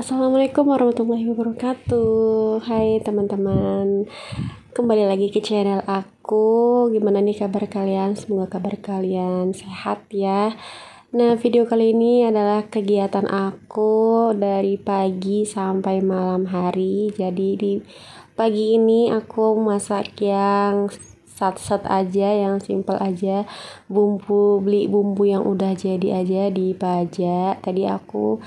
Assalamualaikum warahmatullahi wabarakatuh. Hai teman-teman, kembali lagi ke channel aku. Gimana nih kabar kalian? Semoga kabar kalian sehat ya. Nah, video kali ini adalah kegiatan aku dari pagi sampai malam hari. Jadi di pagi ini aku masak yang sat-sat aja, yang simple aja, beli bumbu yang udah jadi aja di Pajak. Tadi aku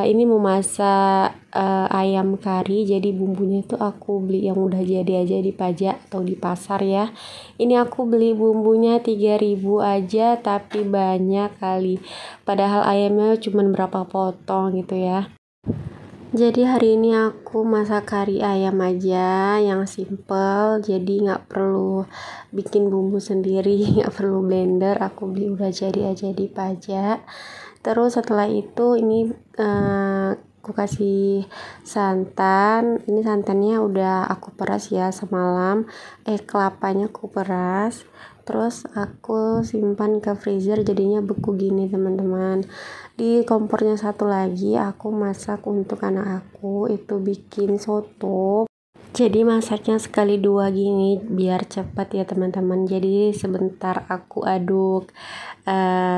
ini mau masak ayam kari, jadi bumbunya tuh aku beli yang udah jadi aja di Pajak atau di pasar ya. Ini aku beli bumbunya 3.000 aja tapi banyak kali, padahal ayamnya cuman berapa potong gitu ya. Jadi hari ini aku masak kari ayam aja yang simple, jadi nggak perlu bikin bumbu sendiri, nggak perlu blender, aku beli udah jadi aja di Pajak. Terus setelah itu ini aku kasih santan. Ini santannya udah aku peras ya semalam, kelapanya aku peras, terus aku simpan ke freezer jadinya beku gini teman-teman. Di kompornya satu lagi aku masak untuk anak aku, itu bikin soto. Jadi masaknya sekali dua gini biar cepat ya teman-teman. Jadi sebentar aku aduk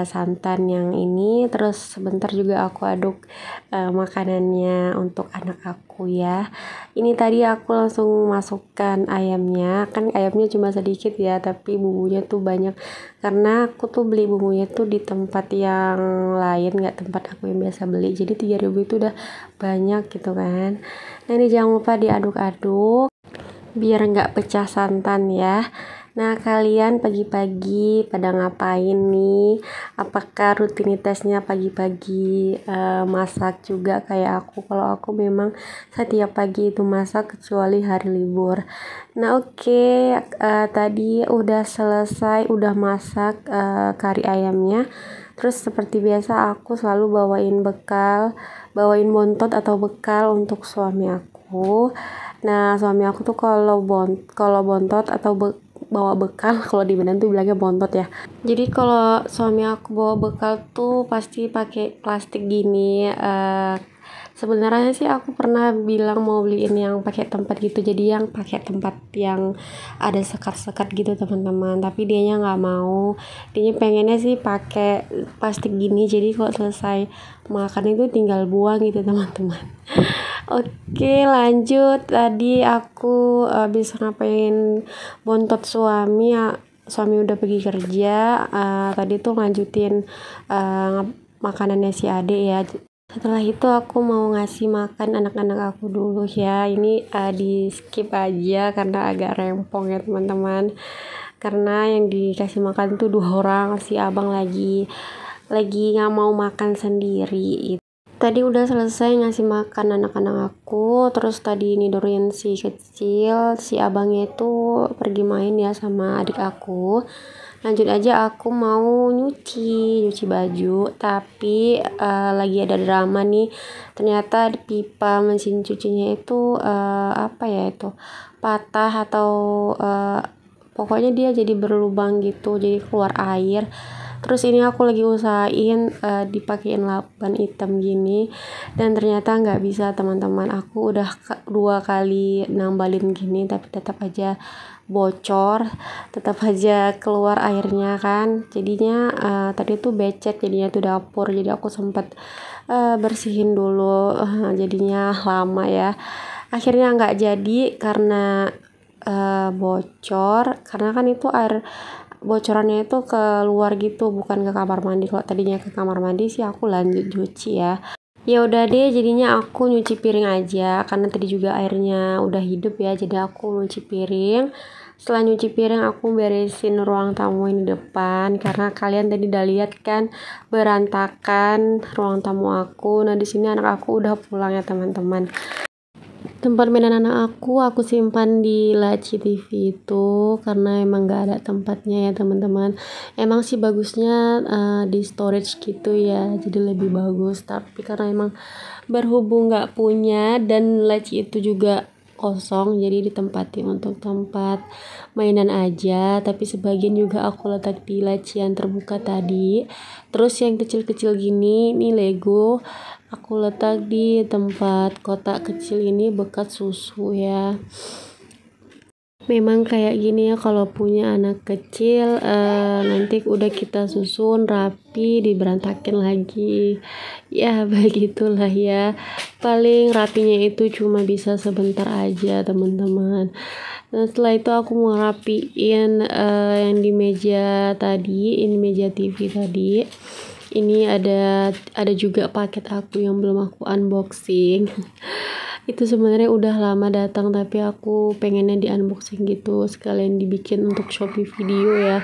santan yang ini, terus sebentar juga aku aduk makanannya untuk anak aku ya. Ini tadi aku langsung masukkan ayamnya, kan ayamnya cuma sedikit ya tapi bumbunya tuh banyak, karena aku tuh beli bumbunya tuh di tempat yang lain, nggak tempat aku yang biasa beli, jadi 3.000 itu udah banyak gitu kan. Nah ini jangan lupa diaduk-aduk biar nggak pecah santan ya. Nah kalian pagi-pagi pada ngapain nih? Apakah rutinitasnya pagi-pagi masak juga kayak aku? Kalau aku memang setiap pagi itu masak kecuali hari libur. Nah oke, tadi udah selesai, udah masak kari ayamnya. Terus seperti biasa aku selalu bawain bontot atau bekal untuk suami aku. Nah suami aku tuh kalau bontot atau bawa bekal, kalau di Medan tuh bilangnya bontot ya. Jadi kalau suami aku bawa bekal tuh pasti pakai plastik gini. Sebenarnya sih aku pernah bilang mau beliin yang pakai tempat gitu, jadi yang pakai tempat yang ada sekat-sekat gitu teman-teman, tapi dianya nggak mau. Dianya pengennya sih pakai plastik gini, jadi kalau selesai makan itu tinggal buang gitu teman-teman. Oke lanjut, tadi aku bisa ngapain bontot suami ya. Suami udah pergi kerja, tadi tuh lanjutin makanannya si Ade ya. Setelah itu aku mau ngasih makan anak-anak aku dulu ya. Ini di skip aja karena agak rempong ya teman-teman, karena yang dikasih makan tuh 2 orang, si abang lagi nggak mau makan sendiri. Tadi udah selesai ngasih makan anak-anak aku, terus tadi nidurin si kecil, si abangnya itu pergi main ya sama adik aku. Lanjut aja, aku mau nyuci baju, tapi lagi ada drama nih. Ternyata di pipa mesin cucinya itu patah, atau pokoknya dia jadi berlubang gitu, jadi keluar air. Terus ini aku lagi usahain dipakein lapan hitam gini, dan ternyata nggak bisa teman-teman. Aku udah 2 kali nambalin gini tapi tetap aja bocor, tetap aja keluar airnya kan. Jadinya tadi tuh becek jadinya tuh dapur, jadi aku sempat bersihin dulu, jadinya lama ya. Akhirnya nggak jadi karena bocor, karena kan itu air bocorannya itu keluar gitu, bukan ke kamar mandi. Kalau tadinya ke kamar mandi sih aku lanjut cuci ya. Ya udah deh, jadinya aku nyuci piring aja karena tadi juga airnya udah hidup ya, jadi aku nyuci piring. Setelah nyuci piring aku beresin ruang tamu ini depan, karena kalian tadi udah lihat kan berantakan ruang tamu aku. Nah di sini anak aku udah pulang ya teman-teman. Tempat mainan anak aku simpan di laci TV itu karena emang gak ada tempatnya ya teman-teman. Emang sih bagusnya di storage gitu ya, jadi lebih bagus, tapi karena emang berhubung gak punya dan laci itu juga kosong, jadi ditempati untuk tempat mainan aja, tapi sebagian juga aku letak di laci yang terbuka tadi. Terus yang kecil-kecil gini, ini Lego, aku letak di tempat kotak kecil ini bekas susu ya. Memang kayak gini ya kalau punya anak kecil, nanti udah kita susun rapi diberantakin lagi ya. Begitulah ya, paling rapinya itu cuma bisa sebentar aja teman-teman. Nah setelah itu aku mau rapiin yang di meja tadi, ini meja TV tadi. Ini ada juga paket aku yang belum aku unboxing. Itu sebenarnya udah lama datang, tapi aku pengennya di unboxing gitu, sekalian dibikin untuk Shopee video ya,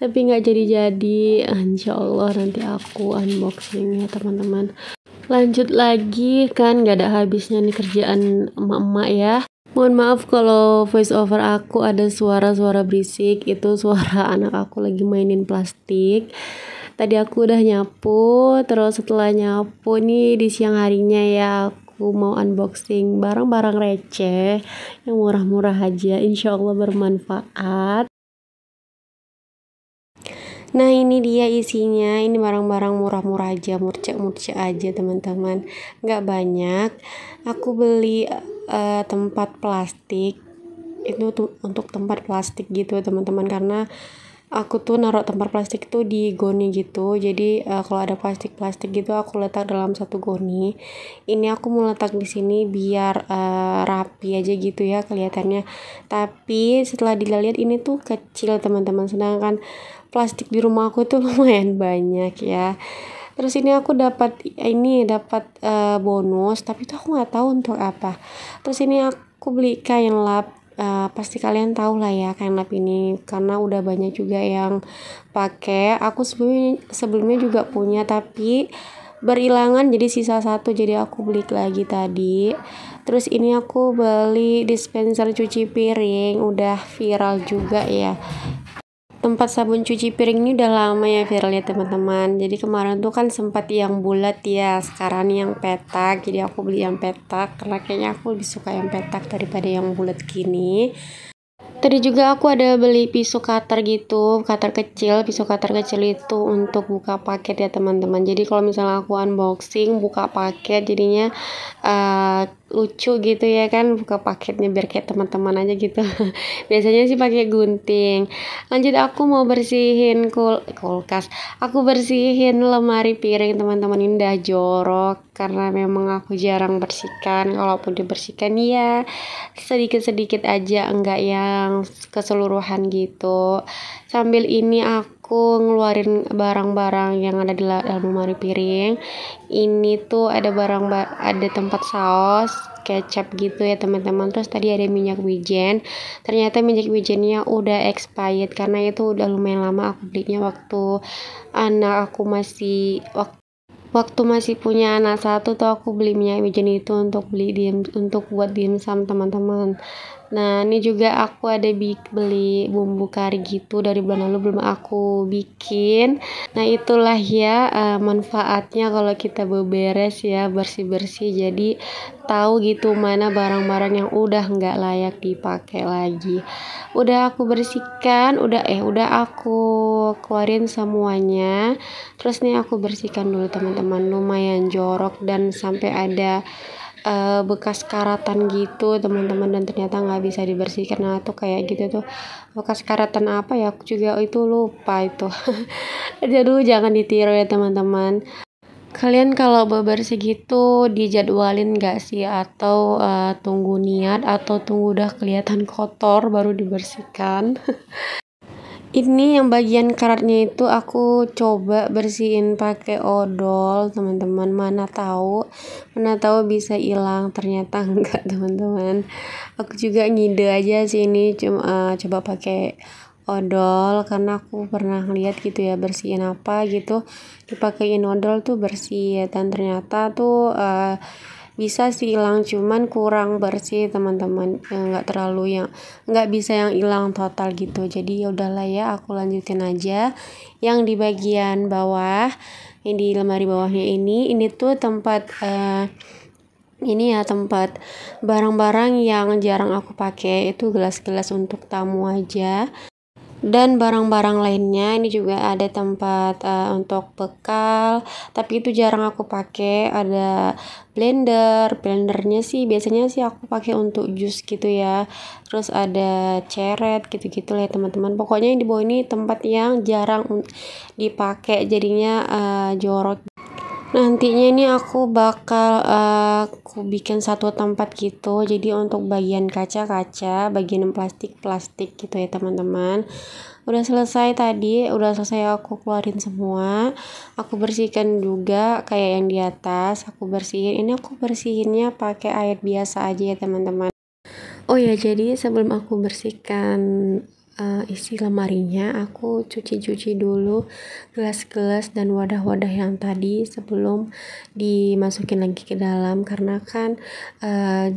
tapi nggak jadi. Insya Allah nanti aku unboxing ya teman-teman. Lanjut lagi, kan nggak ada habisnya nih kerjaan emak-emak ya. Mohon maaf kalau voice over aku ada suara-suara berisik, itu suara anak aku lagi mainin plastik. Tadi aku udah nyapu, terus setelah nyapu nih di siang harinya ya aku mau unboxing barang-barang receh yang murah-murah aja, insya Allah bermanfaat. Nah ini dia isinya, ini barang-barang murah-murah aja, murcek-murcek aja teman-teman, nggak banyak. Aku beli tempat plastik, itu tuh untuk tempat plastik gitu teman-teman, karena aku tuh naruh tempat plastik tuh di goni gitu, jadi kalau ada plastik gitu aku letak dalam satu goni. Ini aku mau letak di sini biar rapi aja gitu ya kelihatannya, tapi setelah dilihat ini tuh kecil teman-teman, sedangkan plastik di rumah aku tuh lumayan banyak ya. Terus ini aku dapat bonus, tapi tuh aku nggak tahu untuk apa. Terus ini aku beli kain lap. Pasti kalian tahu lah ya kain lap ini, karena udah banyak juga yang pakai. Aku sebelumnya juga punya, tapi berilangan jadi sisa satu, jadi aku beli lagi tadi. Terus ini aku beli dispenser cuci piring, udah viral juga ya. Tempat sabun cuci piring ini udah lama ya viralnya teman-teman. Jadi kemarin tuh kan sempat yang bulat ya, sekarang yang petak. Jadi aku beli yang petak karena kayaknya aku lebih suka yang petak daripada yang bulat gini. Tadi juga aku ada beli pisau cutter gitu, pisau cutter kecil itu untuk buka paket ya teman-teman. Jadi kalau misalnya aku unboxing buka paket, jadinya lucu gitu ya kan, buka paketnya biar kayak teman-teman aja gitu. Biasanya sih pakai gunting. Lanjut aku mau bersihin kulkas. Aku bersihin lemari piring teman-teman, ini udah jorok karena memang aku jarang bersihkan. Kalaupun dibersihkan ya sedikit-sedikit aja, enggak yang keseluruhan gitu. Sambil ini aku ngeluarin barang-barang yang ada di dalam lemari piring. Ini tuh ada ada tempat saus, kecap gitu ya teman-teman. Terus tadi ada minyak wijen. Ternyata minyak wijennya udah expired karena itu udah lumayan lama aku belinya waktu masih punya anak satu tuh aku beli minyak wijen itu untuk buat dimsum teman-teman. Nah ini juga aku ada beli bumbu kari gitu dari bulan lalu, belum aku bikin. Nah itulah ya manfaatnya kalau kita beberes ya, bersih-bersih, jadi tahu gitu mana barang-barang yang udah nggak layak dipakai lagi. Udah aku bersihkan, udah aku keluarin semuanya. Terus nih aku bersihkan dulu teman-teman, lumayan jorok dan sampai ada bekas karatan gitu teman-teman, dan ternyata nggak bisa dibersihkan. Nah tuh kayak gitu tuh bekas karatan apa ya, aku juga itu lupa itu. Aduh jangan ditiru ya teman-teman. Kalian kalau bebersih gitu dijadwalin gak sih, atau tunggu niat, atau tunggu udah kelihatan kotor baru dibersihkan? Ini yang bagian karatnya itu aku coba bersihin pakai odol teman-teman, mana tahu bisa hilang, ternyata enggak teman-teman. Aku juga ngide aja sih ini, cuma coba pakai odol karena aku pernah lihat gitu ya, bersihin apa gitu dipakein odol tuh bersih ya, dan ternyata tuh bisa sih hilang, cuman kurang bersih teman-teman, nggak bisa yang hilang total gitu. Jadi ya udahlah ya, aku lanjutin aja yang di bagian bawah, yang di lemari bawahnya ini tuh tempat Ini ya tempat barang-barang yang jarang aku pakai, itu gelas-gelas untuk tamu aja. Dan barang-barang lainnya ini juga ada tempat untuk bekal, tapi itu jarang aku pakai. Ada blendernya sih biasanya sih aku pakai untuk jus gitu ya. Terus ada ceret gitu-gitu lah ya teman-teman. Pokoknya yang di bawah ini tempat yang jarang dipakai, jadinya jorok. Nantinya ini aku bakal aku bikin satu tempat gitu. Jadi untuk bagian kaca-kaca, bagian plastik-plastik gitu ya teman-teman. Udah selesai tadi, udah selesai aku keluarin semua. Aku bersihkan juga kayak yang di atas, aku bersihin. Ini aku bersihinnya pakai air biasa aja ya teman-teman. Oh ya, jadi sebelum aku bersihkan isi lemarinya, aku cuci-cuci dulu gelas-gelas dan wadah-wadah yang tadi sebelum dimasukin lagi ke dalam, karena kan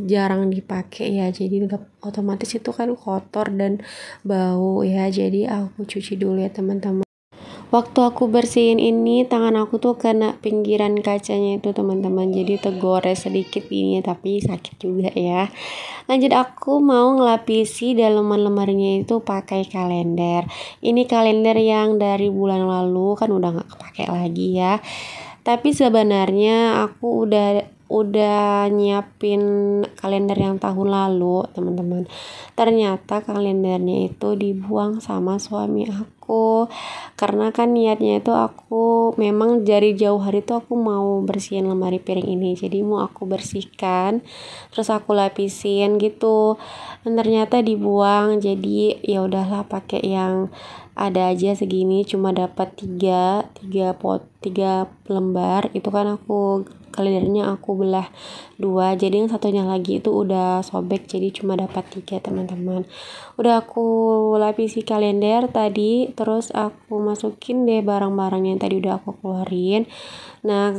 jarang dipakai ya, jadi otomatis itu kan kotor dan bau ya, jadi aku cuci dulu ya teman-teman. Waktu aku bersihin ini, tangan aku tuh kena pinggiran kacanya itu teman-teman, jadi tegores sedikit ini, tapi sakit juga ya. Lanjut, aku mau ngelapisi dalaman lemarinya itu pakai kalender. Ini kalender yang dari bulan lalu, kan udah nggak kepake lagi ya. Tapi sebenarnya aku udah nyiapin kalender yang tahun lalu teman-teman. Ternyata kalendernya itu dibuang sama suami aku, karena kan niatnya itu aku memang dari jauh hari itu aku mau bersihin lemari piring ini, jadi mau aku bersihkan terus aku lapisin gitu. Dan ternyata dibuang, jadi ya udahlah pakai yang ada aja segini, cuma dapat tiga lembar. Itu kan aku kalendernya aku belah dua, jadi yang satunya lagi itu udah sobek, jadi cuma dapat 3 teman-teman. Udah aku lapisi kalender tadi, terus aku masukin deh barang-barang yang tadi udah aku keluarin. Nah,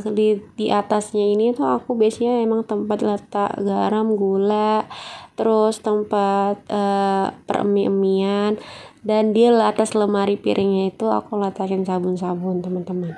di atasnya ini tuh aku biasanya emang tempat letak garam, gula, terus tempat peremi-emian, dan di atas lemari piringnya itu aku letakin sabun-sabun teman-teman.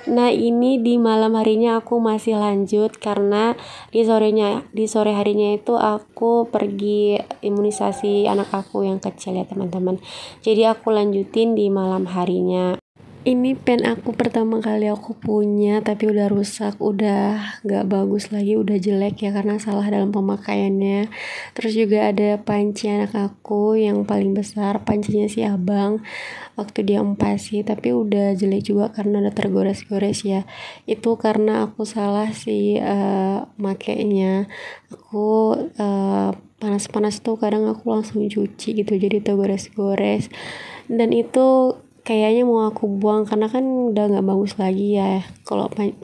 Nah, ini di malam harinya aku masih lanjut karena di sore harinya itu aku pergi imunisasi anak aku yang kecil ya teman-teman. Jadi aku lanjutin di malam harinya. Ini pen aku pertama kali aku punya, tapi udah rusak, udah gak bagus lagi, udah jelek ya karena salah dalam pemakaiannya. Terus juga ada panci anak aku yang paling besar, pancinya si abang waktu dia empasi, tapi udah jelek juga karena udah tergores-gores ya. Itu karena aku salah sih makainya. Aku panas-panas tuh kadang aku langsung cuci gitu, jadi tergores-gores. Dan itu kayaknya mau aku buang karena kan udah nggak bagus lagi ya kalau pen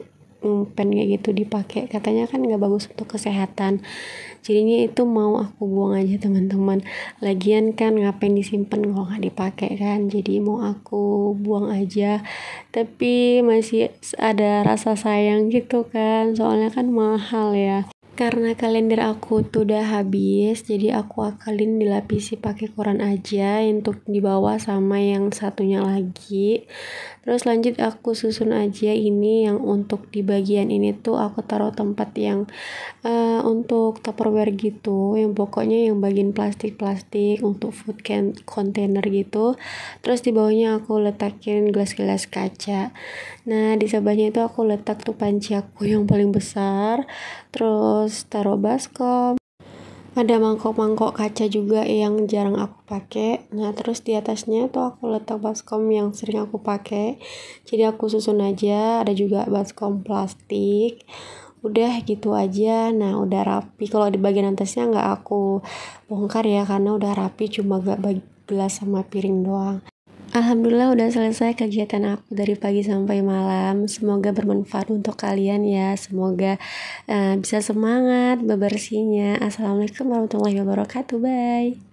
kayak gitu dipakai, katanya kan nggak bagus untuk kesehatan. Jadinya itu mau aku buang aja teman-teman, lagian kan ngapain disimpan kalau nggak dipakai kan, jadi mau aku buang aja. Tapi masih ada rasa sayang gitu kan, soalnya kan mahal ya. Karena kalender aku tuh udah habis, jadi aku akalin dilapisi pakai koran aja untuk di bawah sama yang satunya lagi. Terus lanjut aku susun aja ini yang untuk di bagian ini tuh aku taruh tempat yang untuk tupperware gitu, yang pokoknya yang bagian plastik-plastik untuk food container gitu. Terus di bawahnya aku letakin gelas-gelas kaca. Nah, di sebelahnya itu aku letak tuh panci aku yang paling besar. Terus taruh baskom. Ada mangkok-mangkok kaca juga yang jarang aku pakai. Nah, terus di atasnya tuh aku letak baskom yang sering aku pakai. Jadi aku susun aja, ada juga baskom plastik. Udah gitu aja. Nah, udah rapi. Kalau di bagian atasnya nggak aku bongkar ya karena udah rapi, cuma gak gelas sama piring doang. Alhamdulillah udah selesai kegiatan aku dari pagi sampai malam. Semoga bermanfaat untuk kalian ya. Semoga bisa semangat bebersihnya. Assalamualaikum warahmatullahi wabarakatuh. Bye.